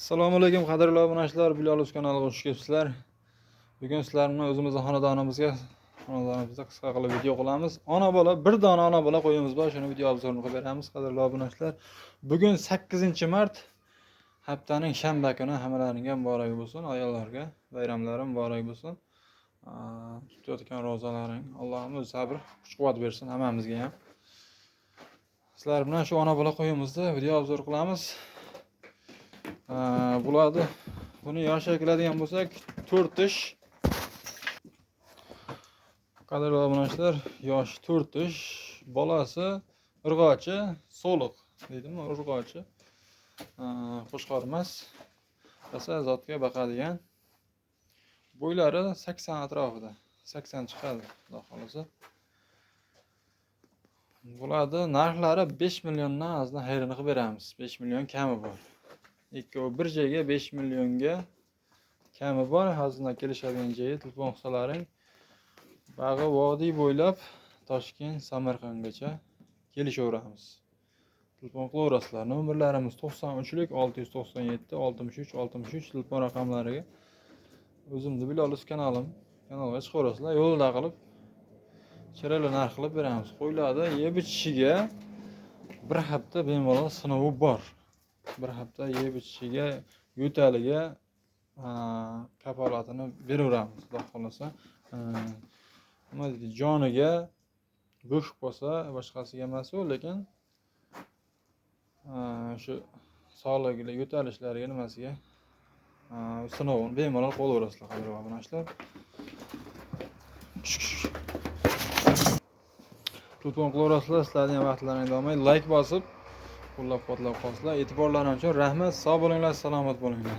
Assalomu alaykum qadrli obunachilar, Biloluz kanaliga xush kelibsizlar. Bugun sizlar bilan o'zimizning xonadonimizga qisqa qilib video qilamiz. Ona bola, bir dona ona bola qo'yimiz bor, shuni video obzorini qilib beramiz qadrli obunachilar. Bugun 8-mart, haftaning shanba kuni. Hammalaringga muborak bo'lsin, ayollarga bayramlari muborak bo'lsin. Tutayotgan rozalaring Allohimiz sabr, kuch-quvvat bersin hammamizga ham. Sizlar bilan shu ona bola qo'yimizda video obzor qilamiz. Bo'ladi. Buni yoshi keladigan bo'lsak 4 ish. Qadrli obunachilar, yoshi 4 ish. Bolasi urg'ochi, soliq deydimi, urg'ochi. Qo'shqor emas. Esa zotga baqadigan. Bo'ylari 80 atrofida. 80 chiqadi, xudo xolasa. Bo'ladi. Narxlari 5 milliondan azdan xayrini qilib beramiz. 5 million kami bor. Ikkovi bir joyga 5 millionga kami bor. Hazina kelishadigan joyi telefon qilsalaring Bag'i vodiy bo'ylab Toshkent, Samarqandgacha kelishaveramiz. Telefon qilaverasizlar. Nomerlarimiz 93lik 697 63 63 telefon raqamlariga o'zimni Biloluz kanalga chiqaverasizlar. Yo'lda qilib chiroyli narx qilib beramiz. Qo'yiladi. Yeb ichishiga bir hafta bemalol sinovi bor. Bir hafta yeb ichishiga, yo'taliga kafolatini beraveramiz, xudo xolasa. Nima deydi, joniga bo'sh bo'lsa, boshqasiga emas, lekin shu sog'ligiga, yo'talishlariga nimasiga sinovini bemalol qo'llaverasizlar, qadrli obunachilar. Telefon qilaverasizlar, sizlarning vaqtlaringiz davomida like bosib, qo'llab-quvvatlab qolsizlar. E'tiborlaringiz uchun rahmat. Sog' bo'linglar, salomat bo'linglar.